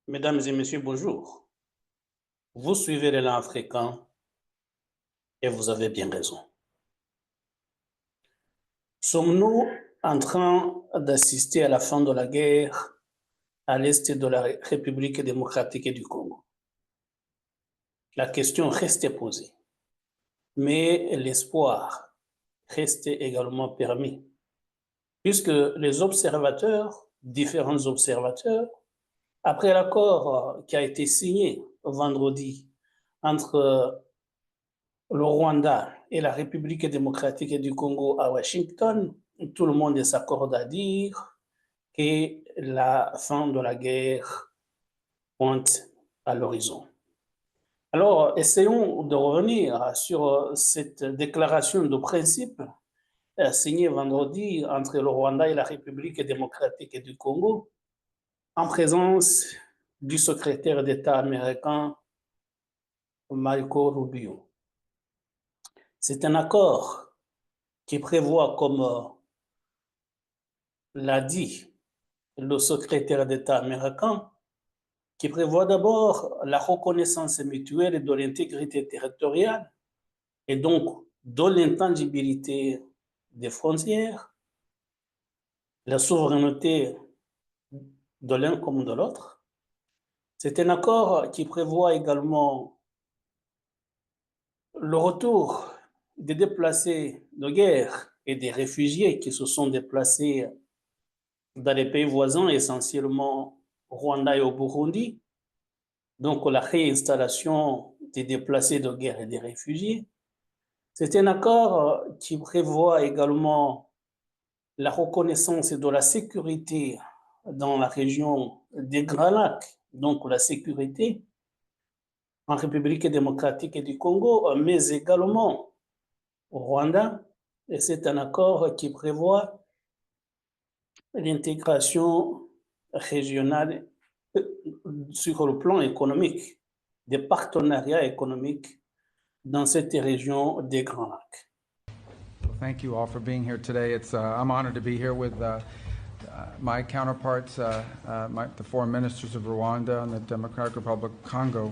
Mesdames et messieurs, bonjour. Vous suivez l'élan africain et vous avez bien raison. Sommes-nous en train d'assister à la fin de la guerre à l'est de la République démocratique du Congo? La question reste posée, mais l'espoir reste également permis, puisque les observateurs, différents observateurs, après l'accord qui a été signé vendredi entre le Rwanda et la République démocratique du Congo à Washington, tout le monde s'accorde à dire que la fin de la guerre pointe à l'horizon. Alors, essayons de revenir sur cette déclaration de principe signée vendredi entre le Rwanda et la République démocratique du Congo, en présence du secrétaire d'État américain Marco Rubio. C'est un accord qui prévoit, comme l'a dit le secrétaire d'État américain, qui prévoit d'abord la reconnaissance mutuelle de l'intégrité territoriale et donc de l'intangibilité des frontières, la souveraineté de l'un comme de l'autre. C'est un accord qui prévoit également le retour des déplacés de guerre et des réfugiés qui se sont déplacés dans les pays voisins, essentiellement au Rwanda et au Burundi, donc la réinstallation des déplacés de guerre et des réfugiés. C'est un accord qui prévoit également la reconnaissance de la sécurité dans la région des Grands Lacs, donc la sécurité en République démocratique du Congo, mais également au Rwanda. Et c'est un accord qui prévoit l'intégration régionale sur le plan économique, des partenariats économiques dans cette région des Grands Lacs. Thank you all for being here today. I'm honored to be here with my counterparts, the foreign ministers of Rwanda and the Democratic Republic of Congo,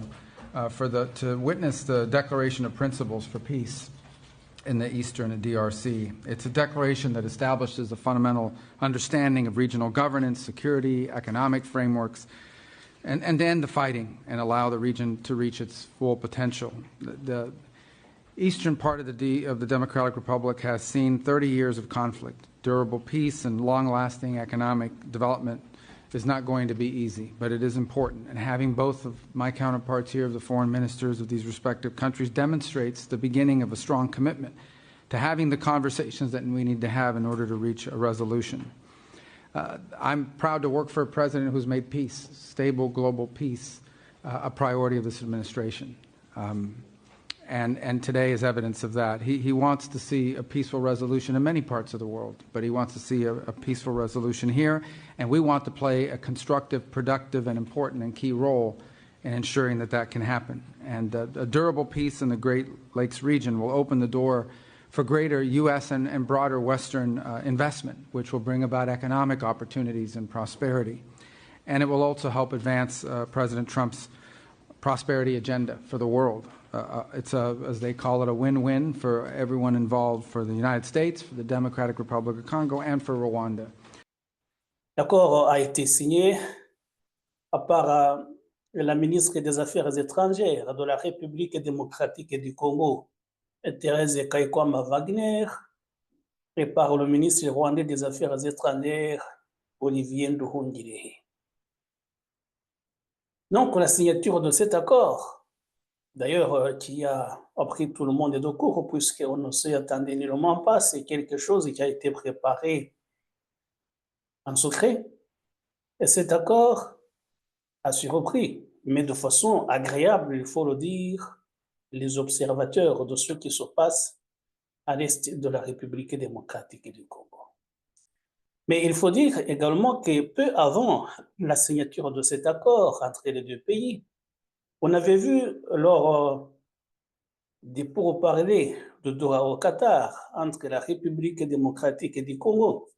to witness the Declaration of Principles for Peace in the Eastern DRC. It's a declaration that establishes a fundamental understanding of regional governance, security, economic frameworks, and end the fighting and allow the region to reach its full potential. The eastern part of the Democratic Republic has seen 30 years of conflict. Durable peace and long-lasting economic development is not going to be easy, but it is important. And having both of my counterparts here, the foreign ministers of these respective countries, demonstrates the beginning of a strong commitment to having the conversations that we need to have in order to reach a resolution. I'm proud to work for a president who's made peace, stable global peace, a priority of this administration. And today is evidence of that. He wants to see a peaceful resolution in many parts of the world, but he wants to see a peaceful resolution here, and we want to play a constructive, productive, and important and key role in ensuring that that can happen. And a durable peace in the Great Lakes region will open the door for greater U.S. and broader Western investment, which will bring about economic opportunities and prosperity. And it will also help advance President Trump's prosperity agenda for the world. It's as they call it, a win-win for everyone involved, for the United States, for the Democratic Republic of Congo, and for Rwanda. L'accord a été signé par la ministre des Affaires étrangères de la République démocratique du Congo, Thérèse Kaikwamba Wagner, et par le ministre rwandais des Affaires étrangères, Olivier Nduhungirehe. Donc, la signature de cet accord, d'ailleurs, qui a pris tout le monde de court, puisqu'on ne s'y attendait nullement pas, c'est quelque chose qui a été préparé en secret. Et cet accord a surpris, mais de façon agréable, il faut le dire, les observateurs de ce qui se passe à l'est de la République démocratique du Congo. Mais il faut dire également que peu avant la signature de cet accord entre les deux pays, on avait vu lors des pourparlers de Doha au Qatar entre la République démocratique du Congo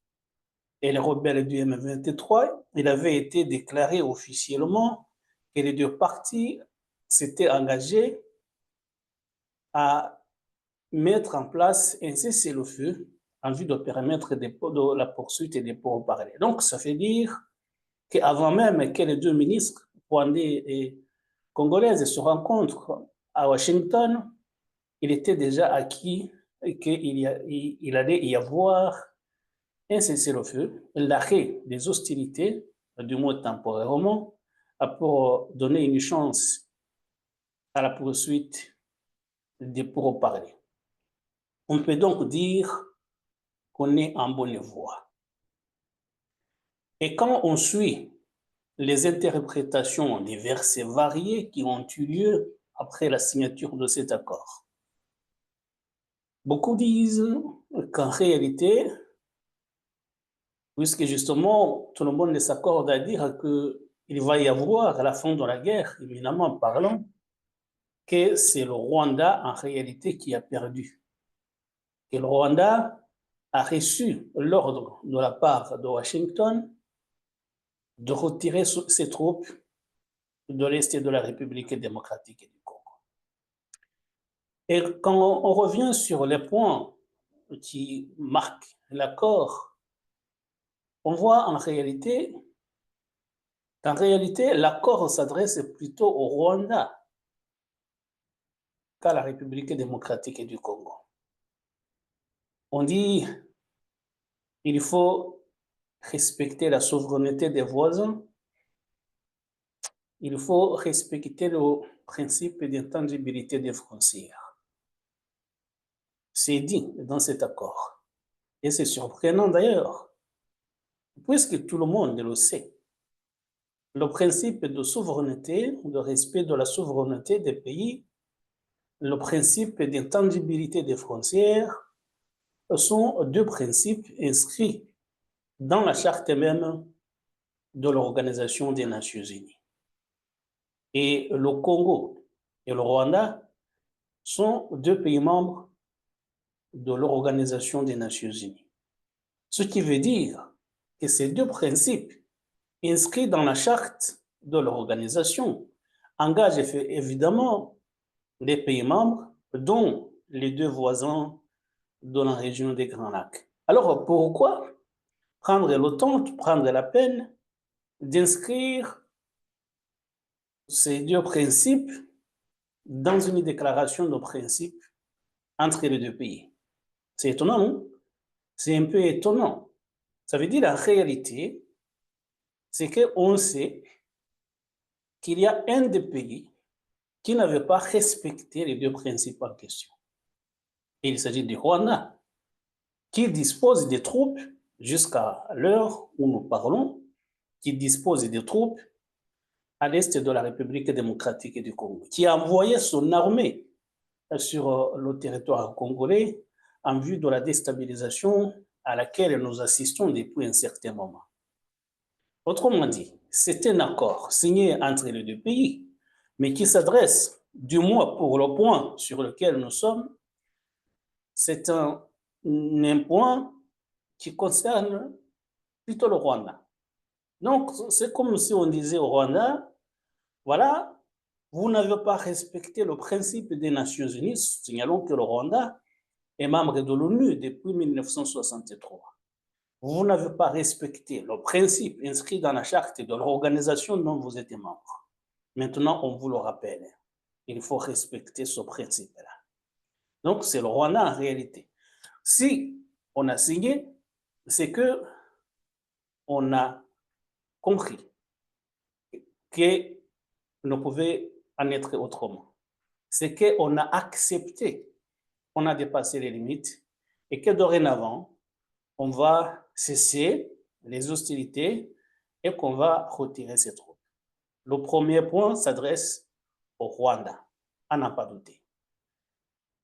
et les rebelles du M23, il avait été déclaré officiellement que les deux parties s'étaient engagées à mettre en place un cessez-le-feu en vue de permettre de la poursuite des pourparlers. Donc, ça fait dire qu'avant même que les deux ministres, rwandais et congolaises, se rencontrent à Washington, il était déjà acquis qu'il allait y avoir un cessez-le-feu, l'arrêt des hostilités, du moins temporairement, pour donner une chance à la poursuite des pourparlers. On peut donc dire qu'on est en bonne voie. Et quand on suit les interprétations diverses et variées qui ont eu lieu après la signature de cet accord, beaucoup disent qu'en réalité, puisque justement tout le monde s'accorde à dire qu'il va y avoir à la fin de la guerre, éminemment parlant, que c'est le Rwanda en réalité qui a perdu. Et le Rwanda a reçu l'ordre de la part de Washington de retirer ses troupes de l'Est de la République démocratique du Congo. Et quand on revient sur les points qui marquent l'accord, on voit en réalité qu'en réalité, l'accord s'adresse plutôt au Rwanda qu'à la République démocratique du Congo. On dit qu'il faut respecter la souveraineté des voisins, il faut respecter le principe d'intangibilité des frontières. C'est dit dans cet accord. Et c'est surprenant d'ailleurs, puisque tout le monde le sait. Le principe de souveraineté, de respect de la souveraineté des pays, le principe d'intangibilité des frontières sont deux principes inscrits dans la charte même de l'Organisation des Nations Unies. Et le Congo et le Rwanda sont deux pays membres de l'Organisation des Nations Unies. Ce qui veut dire que ces deux principes inscrits dans la charte de l'organisation engagent évidemment les pays membres, dont les deux voisins de la région des Grands Lacs. Alors pourquoi prendre le temps, prendre la peine d'inscrire ces deux principes dans une déclaration de principe entre les deux pays? C'est étonnant, non? C'est un peu étonnant. Ça veut dire en réalité, c'est qu'on sait qu'il y a un des pays qui n'avait pas respecté les deux principes en question. Et il s'agit du Rwanda, qui dispose des troupes, jusqu'à l'heure où nous parlons, qui dispose des troupes à l'est de la République démocratique du Congo, qui a envoyé son armée sur le territoire congolais en vue de la déstabilisation à laquelle nous assistons depuis un certain moment. Autrement dit, c'est un accord signé entre les deux pays, mais qui s'adresse, du moins pour le point sur lequel nous sommes, c'est un point qui concerne plutôt le Rwanda. Donc, c'est comme si on disait au Rwanda, voilà, vous n'avez pas respecté le principe des Nations Unies, signalons que le Rwanda est membre de l'ONU depuis 1963. Vous n'avez pas respecté le principe inscrit dans la charte de l'organisation dont vous êtes membre. Maintenant, on vous le rappelle. Il faut respecter ce principe-là. Donc, c'est le Rwanda en réalité. Si on a signé, c'est que on a compris que ne pouvait en être autrement. C'est qu'on a accepté, on a dépassé les limites et que dorénavant, on va cesser les hostilités et qu'on va retirer ses troupes. Le premier point s'adresse au Rwanda, à n'en pas douter.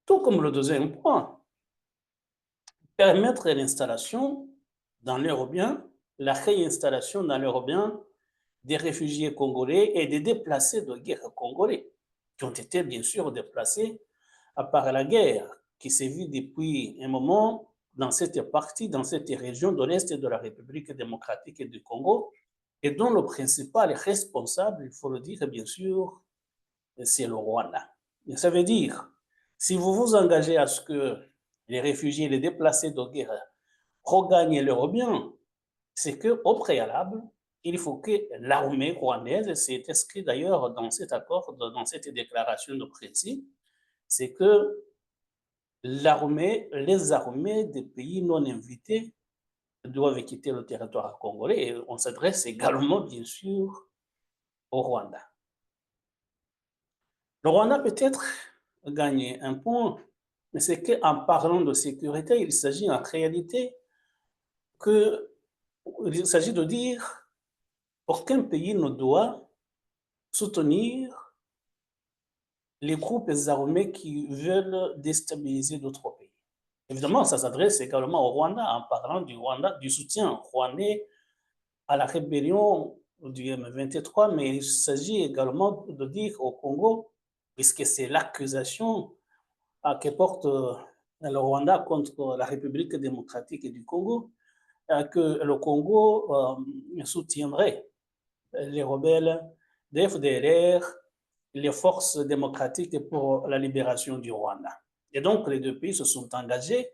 Tout comme le deuxième point, permettre l'installation dans leur bien, la réinstallation dans leur bien des réfugiés congolais et des déplacés de guerre congolais, qui ont été bien sûr déplacés par la guerre qui sévit depuis un moment dans cette partie, dans cette région de l'Est de la République démocratique du Congo, et dont le principal responsable, il faut le dire, bien sûr, c'est le Rwanda. Et ça veut dire, si vous vous engagez à ce que les réfugiés, les déplacés de guerre regagnent leurs biens, c'est qu'au préalable, il faut que l'armée rwandaise, c'est inscrit d'ailleurs dans cet accord, dans cette déclaration de principe, c'est que les armées des pays non invités doivent quitter le territoire congolais et on s'adresse également, bien sûr, au Rwanda. Le Rwanda peut-être gagner un point, mais c'est qu'en parlant de sécurité, il s'agit en réalité il s'agit de dire aucun pays ne doit soutenir les groupes armés qui veulent déstabiliser d'autres pays. Évidemment, ça s'adresse également au Rwanda en parlant du Rwanda, du soutien rwandais à la rébellion du M23, mais il s'agit également de dire au Congo, puisque c'est l'accusation que porte le Rwanda contre la République démocratique du Congo, que le Congo soutiendrait les rebelles des FDLR, les forces démocratiques pour la libération du Rwanda. Et donc, les deux pays se sont engagés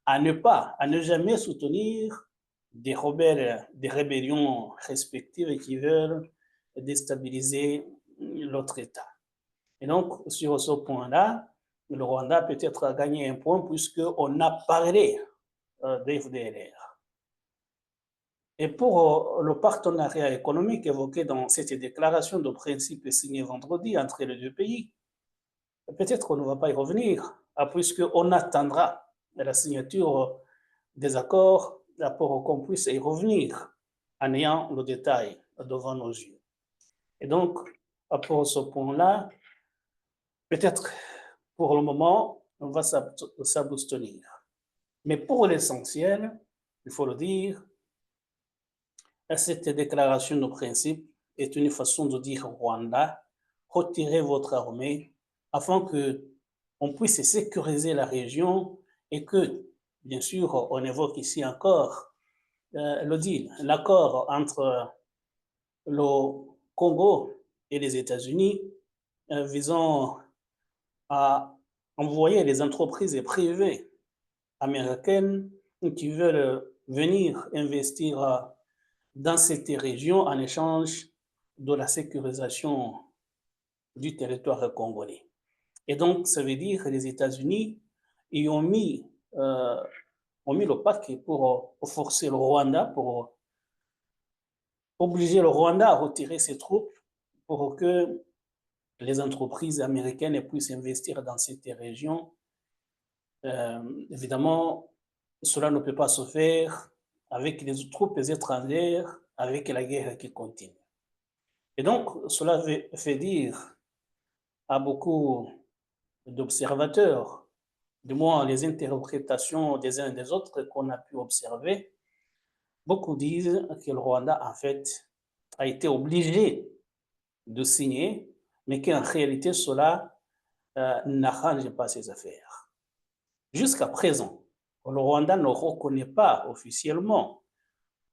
à ne jamais soutenir des rebelles, des rébellions respectives qui veulent déstabiliser l'autre État. Et donc, sur ce point-là, le Rwanda peut-être a gagné un point puisqu'on a parlé des FDLR. Et pour le partenariat économique évoqué dans cette déclaration de principe signée vendredi entre les deux pays, peut-être qu'on ne va pas y revenir, puisqu'on attendra la signature des accords pour qu'on puisse y revenir en ayant le détail devant nos yeux. Et donc, pour ce point-là, peut-être pour le moment, on va s'abstenir. Mais pour l'essentiel, il faut le dire, cette déclaration de principe est une façon de dire au Rwanda, retirez votre armée afin qu'on puisse sécuriser la région et que, bien sûr, on évoque ici encore le deal, l'accord entre le Congo et les États-Unis visant à envoyer les entreprises privées américaines qui veulent venir investir dans cette région en échange de la sécurisation du territoire congolais. Et donc, ça veut dire que les États-Unis y ont mis le paquet pour forcer le Rwanda, pour obliger le Rwanda à retirer ses troupes pour que les entreprises américaines puissent investir dans cette région. Évidemment, cela ne peut pas se faire avec les troupes étrangères, avec la guerre qui continue. Et donc, cela fait dire à beaucoup d'observateurs, du moins les interprétations des uns et des autres qu'on a pu observer, beaucoup disent que le Rwanda, en fait, a été obligé de signer, mais qu'en réalité, cela n'arrange pas ses affaires. Jusqu'à présent, le Rwanda ne reconnaît pas officiellement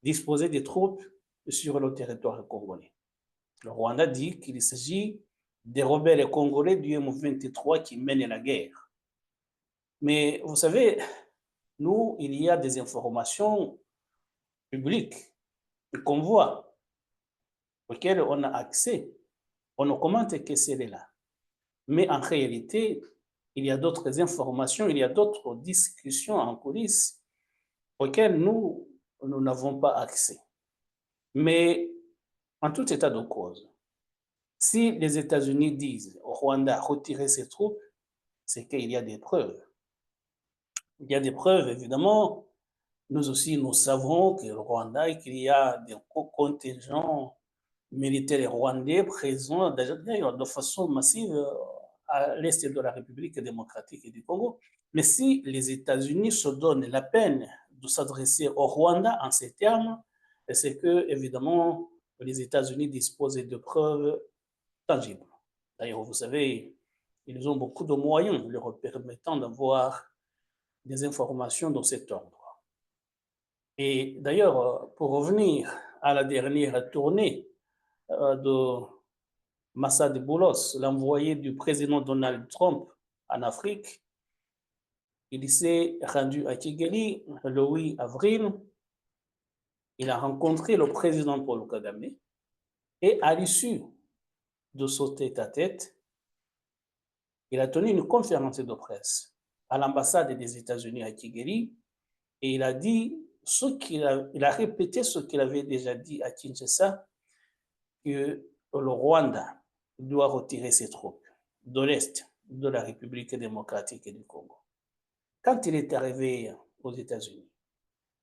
disposer des troupes sur le territoire congolais. Le Rwanda dit qu'il s'agit des rebelles congolais du M23 qui mènent la guerre. Mais vous savez, nous, il y a des informations publiques qu'on voit, auxquelles on a accès. On ne commente que celles-là. Mais en réalité, il y a d'autres informations, il y a d'autres discussions en coulisses auxquelles nous n'avons pas accès. Mais en tout état de cause, si les États-Unis disent au Rwanda retirer ses troupes, c'est qu'il y a des preuves. Il y a des preuves, évidemment. Nous aussi, nous savons que le Rwanda, qu'il y a des contingents militaires rwandais présents d'ailleurs de façon massive à l'est de la République démocratique du Congo. Mais si les États-Unis se donnent la peine de s'adresser au Rwanda en ces termes, c'est que, évidemment, les États-Unis disposent de preuves tangibles. D'ailleurs, vous savez, ils ont beaucoup de moyens leur permettant d'avoir des informations de cet ordre. Et d'ailleurs, pour revenir à la dernière tournée de Massad Boulos, l'envoyé du président Donald Trump en Afrique. Il s'est rendu à Kigali le 8 avril. Il a rencontré le président Paul Kagame et à l'issue de ce tête-à-tête, il a tenu une conférence de presse à l'ambassade des États-Unis à Kigali et il a dit il a répété ce qu'il avait déjà dit à Kinshasa, que le Rwanda doit retirer ses troupes de l'Est de la République démocratique du Congo. Quand il est arrivé aux États-Unis,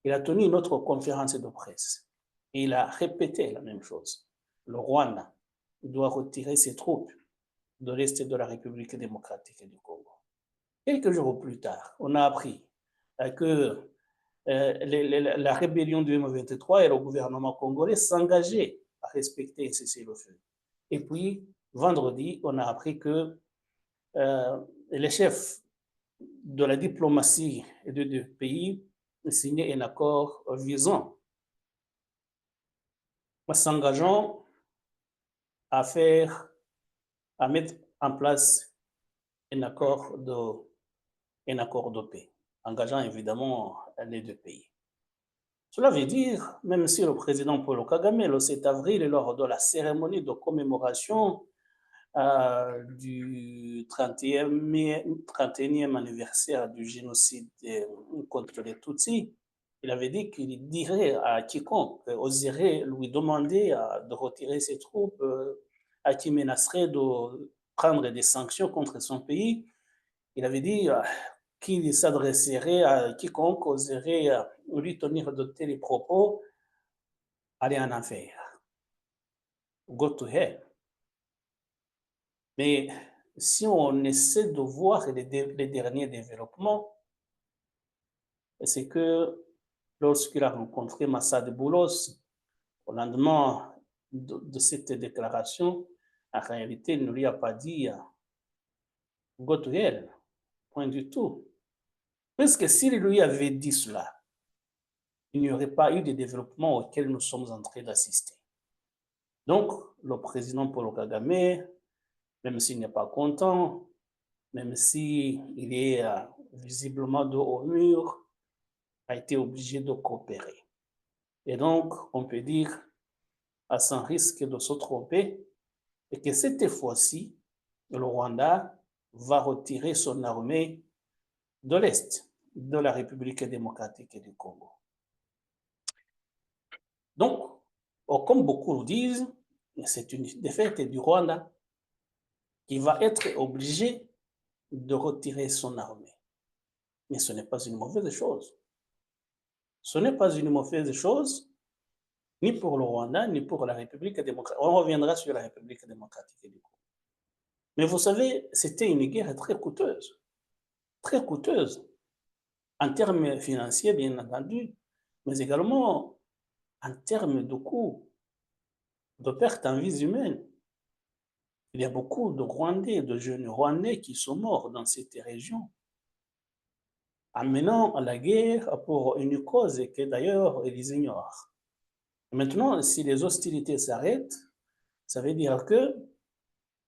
il a tenu une autre conférence de presse et il a répété la même chose. Le Rwanda doit retirer ses troupes de l'Est de la République démocratique du Congo. Quelques jours plus tard, on a appris que la rébellion du M23 et le gouvernement congolais s'engageaient à respecter et cesser le feu. Et puis, vendredi, on a appris que les chefs de la diplomatie des deux pays signaient un accord visant, s'engageant à mettre en place un accord de paix, engageant évidemment les deux pays. Cela veut dire, même si le président Paul Kagame, le 7 avril, lors de la cérémonie de commémoration du 31e anniversaire du génocide contre les Tutsis, il avait dit qu'il dirait à quiconque oserait lui demander de retirer ses troupes, à qui menacerait de prendre des sanctions contre son pays. Il avait dit qu'il s'adresserait à quiconque oserait lui tenir de tels propos, aller en enfer. Go to hell. Mais si on essaie de voir les derniers développements, c'est que lorsqu'il a rencontré Massad Boulos, au lendemain de cette déclaration, en réalité, il ne lui a pas dit go to hell, point du tout. Parce que s'il lui avait dit cela, il n'y aurait pas eu de développement auquel nous sommes en train d'assister. Donc, le président Paul Kagame, même s'il n'est pas content, même s'il est visiblement dos au mur, a été obligé de coopérer. Et donc, on peut dire, à sans risque de se tromper, et que cette fois-ci, le Rwanda va retirer son armée de l'Est de la République démocratique du Congo. Donc, comme beaucoup le disent, c'est une défaite du Rwanda qui va être obligé de retirer son armée. Mais ce n'est pas une mauvaise chose. Ce n'est pas une mauvaise chose, ni pour le Rwanda, ni pour la République démocratique. On reviendra sur la République démocratique du Congo. Mais vous savez, c'était une guerre très coûteuse en termes financiers, bien entendu, mais également en termes de coûts, de pertes en vies humaines. Il y a beaucoup de Rwandais, de jeunes Rwandais qui sont morts dans cette région, amenant la guerre pour une cause que d'ailleurs ils ignorent. Maintenant, si les hostilités s'arrêtent, ça veut dire que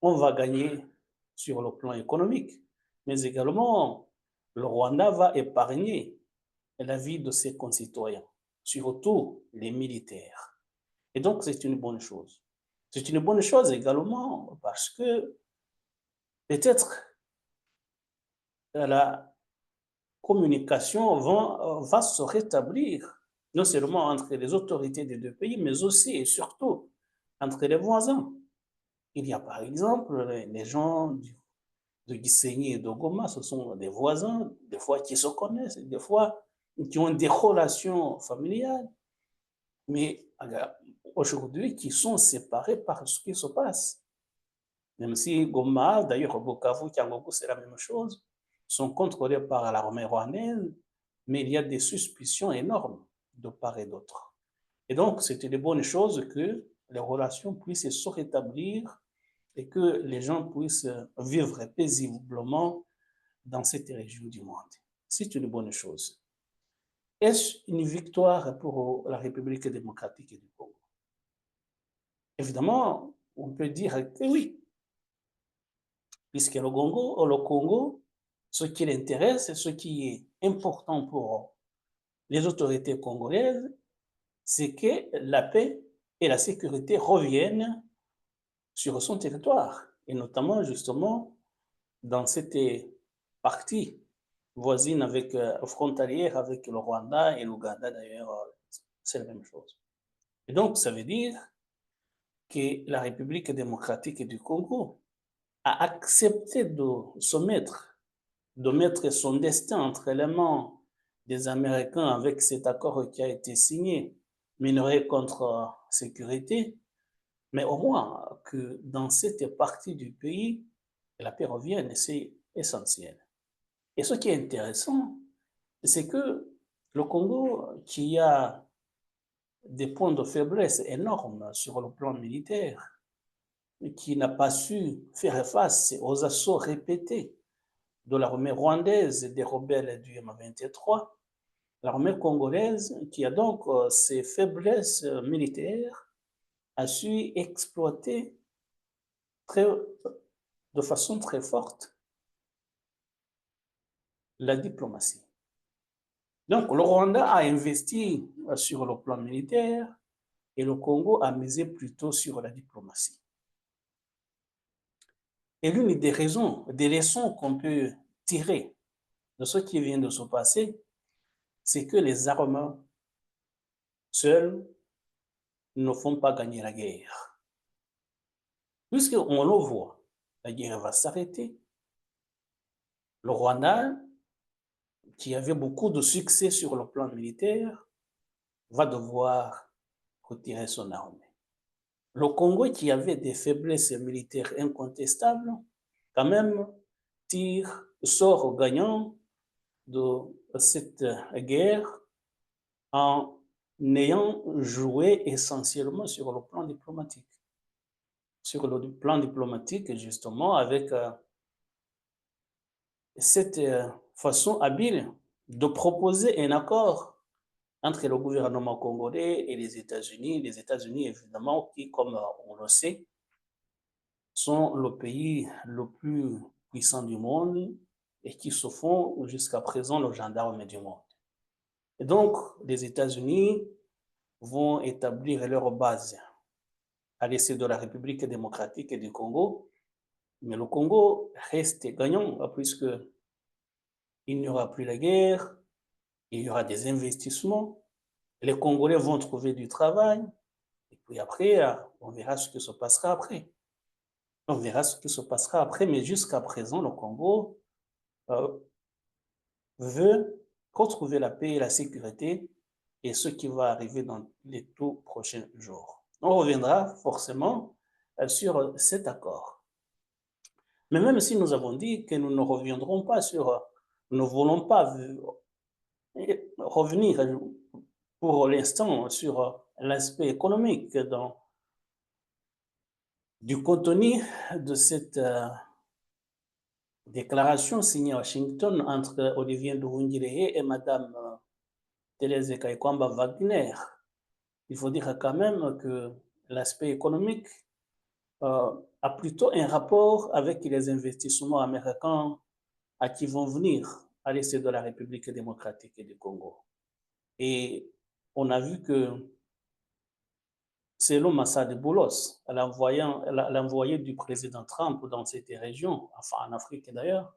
on va gagner sur le plan économique, mais également le Rwanda va épargner la vie de ses concitoyens, surtout les militaires. Et donc, c'est une bonne chose. C'est une bonne chose également parce que peut-être la communication va se rétablir, non seulement entre les autorités des deux pays, mais aussi et surtout entre les voisins. Il y a par exemple les gens de Gisenyi et de Goma, ce sont des voisins, des fois qui se connaissent, des fois qui ont des relations familiales, mais aujourd'hui qui sont séparés par ce qui se passe. Même si Goma, d'ailleurs Bukavu, Kiangoku, c'est la même chose, sont contrôlés par l'armée rwandaise, mais il y a des suspicions énormes de part et d'autre. Et donc, c'est une bonne chose que les relations puissent se rétablir et que les gens puissent vivre paisiblement dans cette région du monde. C'est une bonne chose. Est-ce une victoire pour la République démocratique du Congo? Évidemment, on peut dire que oui, puisque le Congo, ce qui l'intéresse, ce qui est important pour les autorités congolaises, c'est que la paix et la sécurité reviennent sur son territoire, et notamment justement dans cette partie voisine avec, frontalière avec le Rwanda et l'Ouganda d'ailleurs, c'est la même chose. Et donc, ça veut dire que la République démocratique du Congo a accepté de mettre son destin entre les mains des Américains avec cet accord qui a été signé, minerai contre sécurité, mais au moins que dans cette partie du pays, la paix revienne, c'est essentiel. Et ce qui est intéressant, c'est que le Congo, qui a des points de faiblesse énormes sur le plan militaire, qui n'a pas su faire face aux assauts répétés de l'armée rwandaise et des rebelles du M23, l'armée congolaise, qui a donc ses faiblesses militaires, a su exploiter de façon très forte la diplomatie. Donc le Rwanda a investi sur le plan militaire et le Congo a misé plutôt sur la diplomatie. Et l'une des raisons, des leçons qu'on peut tirer de ce qui vient de se passer, c'est que les armes seules ne font pas gagner la guerre. Puisqu'on le voit, la guerre va s'arrêter. Le Rwanda, qui avait beaucoup de succès sur le plan militaire, va devoir retirer son armée. Le Congo, qui avait des faiblesses militaires incontestables, quand même sort gagnant de cette guerre en ayant joué essentiellement sur le plan diplomatique. Sur le plan diplomatique, justement, avec cette façon habile de proposer un accord entre le gouvernement congolais et les États-Unis. Les États-Unis, évidemment, qui, comme on le sait, sont le pays le plus puissant du monde et qui se font jusqu'à présent le gendarme du monde. Et donc, les États-Unis vont établir leur base à l'est de la République démocratique du Congo, mais le Congo reste gagnant puisque il n'y aura plus la guerre, il y aura des investissements, les Congolais vont trouver du travail, et puis après, on verra ce qui se passera après. On verra ce qui se passera après, mais jusqu'à présent, le Congo veut retrouver la paix et la sécurité, et ce qui va arriver dans les tout prochains jours. On reviendra forcément sur cet accord. Mais même si nous avons dit que nous ne reviendrons pas sur, nous ne voulons pas revenir pour l'instant sur l'aspect économique du contenu de cette déclaration signée à Washington entre Olivier Nduhungirehe et Madame Thérèse Kaikwamba Wagner. Il faut dire quand même que l'aspect économique a plutôt un rapport avec les investissements américains qui vont venir à l'est de la République démocratique du Congo. Et on a vu que selon Massad Boulos, l'envoyé du président Trump dans cette région, enfin en Afrique d'ailleurs,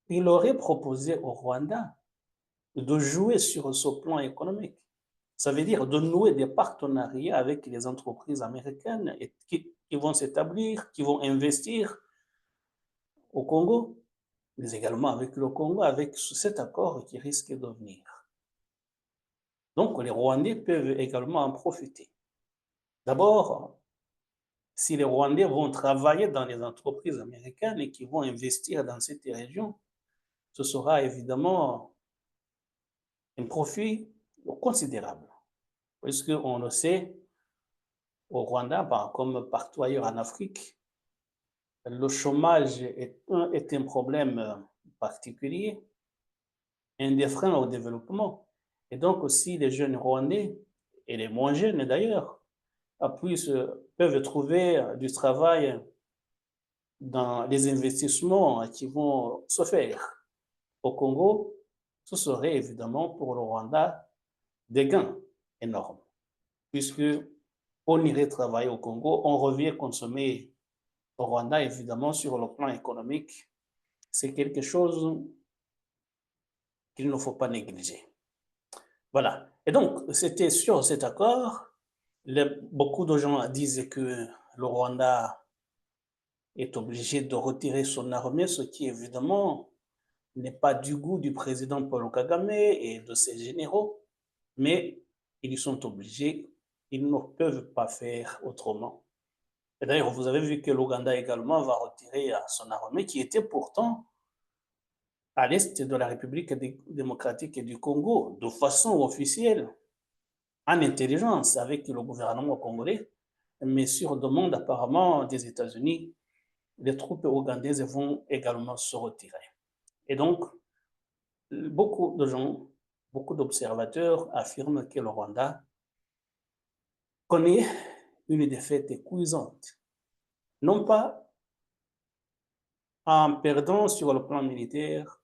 il aurait proposé au Rwanda de jouer sur ce plan économique. Ça veut dire de nouer des partenariats avec les entreprises américaines qui vont s'établir, qui vont investir au Congo, mais également avec le Congo, avec cet accord qui risque de venir. Donc les Rwandais peuvent également en profiter. D'abord, si les Rwandais vont travailler dans les entreprises américaines et qui vont investir dans cette région, ce sera évidemment un profit considérable. Puisqu'on le sait, au Rwanda, comme partout ailleurs en Afrique, le chômage est un problème particulier, un des freins au développement. Et donc aussi les jeunes Rwandais, et les moins jeunes d'ailleurs, peuvent trouver du travail dans les investissements qui vont se faire au Congo, ce serait évidemment pour le Rwanda des gains énormes, puisque on irait travailler au Congo, on revient consommer au Rwanda, évidemment, sur le plan économique. C'est quelque chose qu'il ne faut pas négliger. Voilà. Et donc, c'était sur cet accord. Beaucoup de gens disaient que le Rwanda est obligé de retirer son armée, ce qui évidemment n'est pas du goût du président Paul Kagame et de ses généraux, mais ils sont obligés, ils ne peuvent pas faire autrement. Et d'ailleurs, vous avez vu que l'Ouganda également va retirer son armée qui était pourtant à l'est de la République démocratique du Congo, de façon officielle, en intelligence avec le gouvernement congolais, mais sur demande apparemment des États-Unis, les troupes ougandaises vont également se retirer. Et donc, beaucoup de gens, beaucoup d'observateurs affirment que le Rwanda connaît une défaite épuisante, non pas en perdant sur le plan militaire,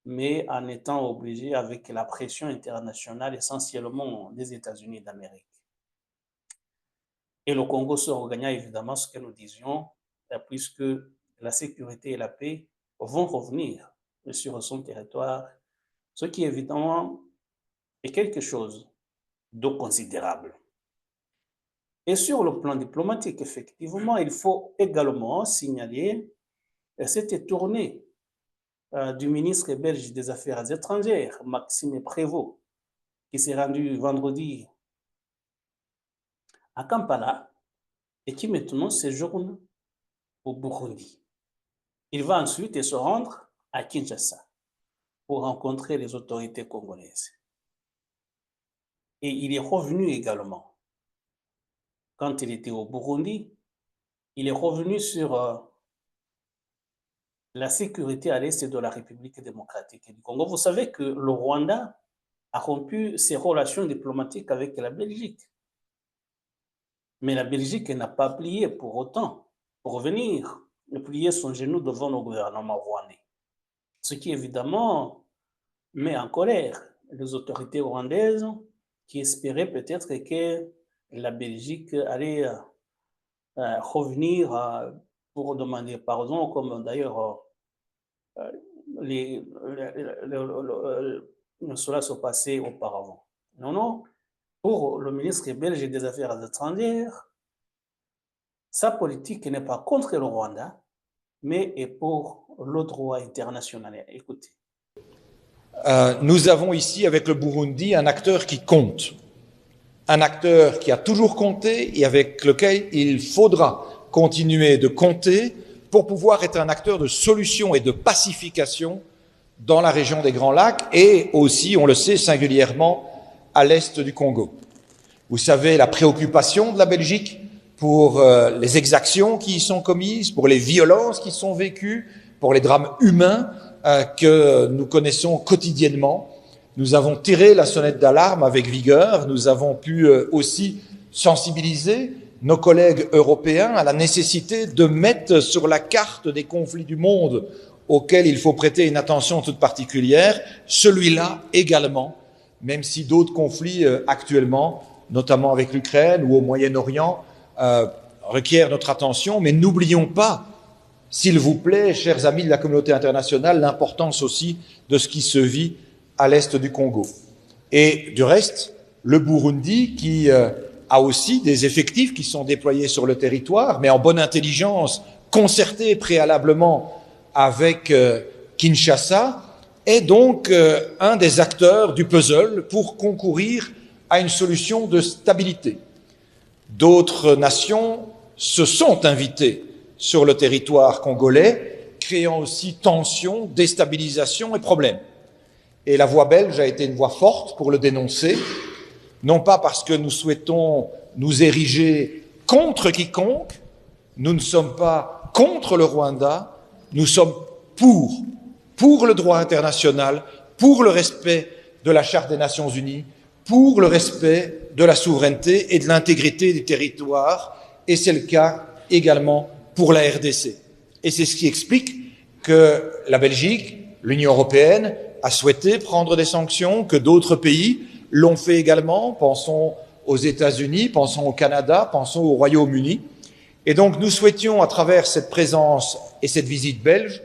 mais en étant obligé avec la pression internationale, essentiellement des États-Unis d'Amérique. Et le Congo se regagna évidemment ce que nous disions, puisque la sécurité et la paix vont revenir sur son territoire, ce qui évidemment est quelque chose de considérable. Et sur le plan diplomatique, effectivement, il faut également signaler cette tournée du ministre belge des Affaires étrangères, Maxime Prévost, qui s'est rendu vendredi à Kampala et qui maintenant séjourne au Burundi. Il va ensuite se rendre à Kinshasa pour rencontrer les autorités congolaises. Et il est revenu également. Quand il était au Burundi, il est revenu sur la sécurité à l'est de la République démocratique du Congo. Vous savez que le Rwanda a rompu ses relations diplomatiques avec la Belgique. Mais la Belgique n'a pas plié pour autant, pour venir plier son genou devant le gouvernement rwandais. Ce qui évidemment met en colère les autorités rwandaises qui espéraient peut-être que la Belgique allait revenir pour demander pardon, comme d'ailleurs cela se passait auparavant. Non, non. Pour le ministre belge des Affaires étrangères, sa politique n'est pas contre le Rwanda, mais est pour le droit international. Écoutez. Nous avons ici, avec le Burundi, un acteur qui compte. Un acteur qui a toujours compté et avec lequel il faudra continuer de compter pour pouvoir être un acteur de solution et de pacification dans la région des Grands Lacs et aussi, on le sait, singulièrement à l'est du Congo. Vous savez la préoccupation de la Belgique pour les exactions qui y sont commises, pour les violences qui sont vécues, pour les drames humains que nous connaissons quotidiennement. Nous avons tiré la sonnette d'alarme avec vigueur, nous avons pu aussi sensibiliser nos collègues européens à la nécessité de mettre sur la carte des conflits du monde auxquels il faut prêter une attention toute particulière, celui-là également, même si d'autres conflits actuellement, notamment avec l'Ukraine ou au Moyen-Orient, requièrent notre attention, mais n'oublions pas, s'il vous plaît, chers amis de la communauté internationale, l'importance aussi de ce qui se vit à l'est du Congo. Et du reste, le Burundi, qui a aussi des effectifs qui sont déployés sur le territoire, mais en bonne intelligence, concertés préalablement avec Kinshasa, est donc un des acteurs du puzzle pour concourir à une solution de stabilité. D'autres nations se sont invitées sur le territoire congolais, créant aussi tensions, déstabilisation et problèmes. Et la voix belge a été une voix forte pour le dénoncer, non pas parce que nous souhaitons nous ériger contre quiconque, nous ne sommes pas contre le Rwanda, nous sommes pour le droit international, pour le respect de la Charte des Nations Unies, pour le respect de la souveraineté et de l'intégrité du territoire, et c'est le cas également pour la RDC. Et c'est ce qui explique que la Belgique, l'Union européenne, a souhaité prendre des sanctions, que d'autres pays l'ont fait également, pensons aux États-Unis, pensons au Canada, pensons au Royaume-Uni. Et donc nous souhaitions, à travers cette présence et cette visite belge,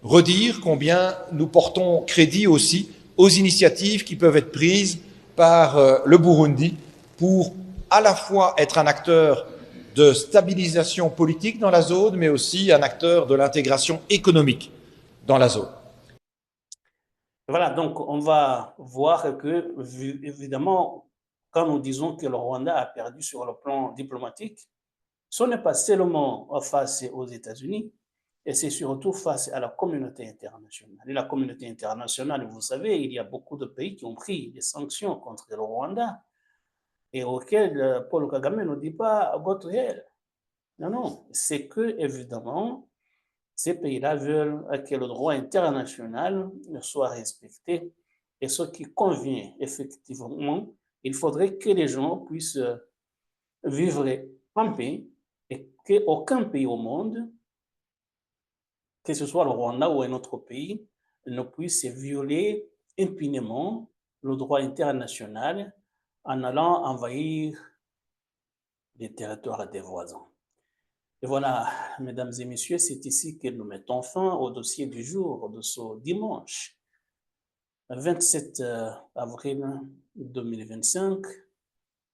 redire combien nous portons crédit aussi aux initiatives qui peuvent être prises par le Burundi pour à la fois être un acteur de stabilisation politique dans la zone, mais aussi un acteur de l'intégration économique dans la zone. Voilà, donc on va voir que, évidemment, quand nous disons que le Rwanda a perdu sur le plan diplomatique, ce n'est pas seulement face aux États-Unis, et c'est surtout face à la communauté internationale. Et la communauté internationale, vous savez, il y a beaucoup de pays qui ont pris des sanctions contre le Rwanda et auxquelles Paul Kagame ne dit pas « go to hell ». Non, non, c'est que, évidemment, ces pays-là veulent que le droit international soit respecté. Et ce qui convient, effectivement, il faudrait que les gens puissent vivre en paix et qu'aucun pays au monde, que ce soit le Rwanda ou un autre pays, ne puisse violer impunément le droit international en allant envahir les territoires des voisins. Et voilà, mesdames et messieurs, c'est ici que nous mettons fin au dossier du jour de ce dimanche 27 avril 2025.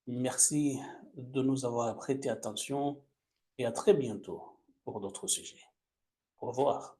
Merci de nous avoir prêté attention et à très bientôt pour d'autres sujets. Au revoir.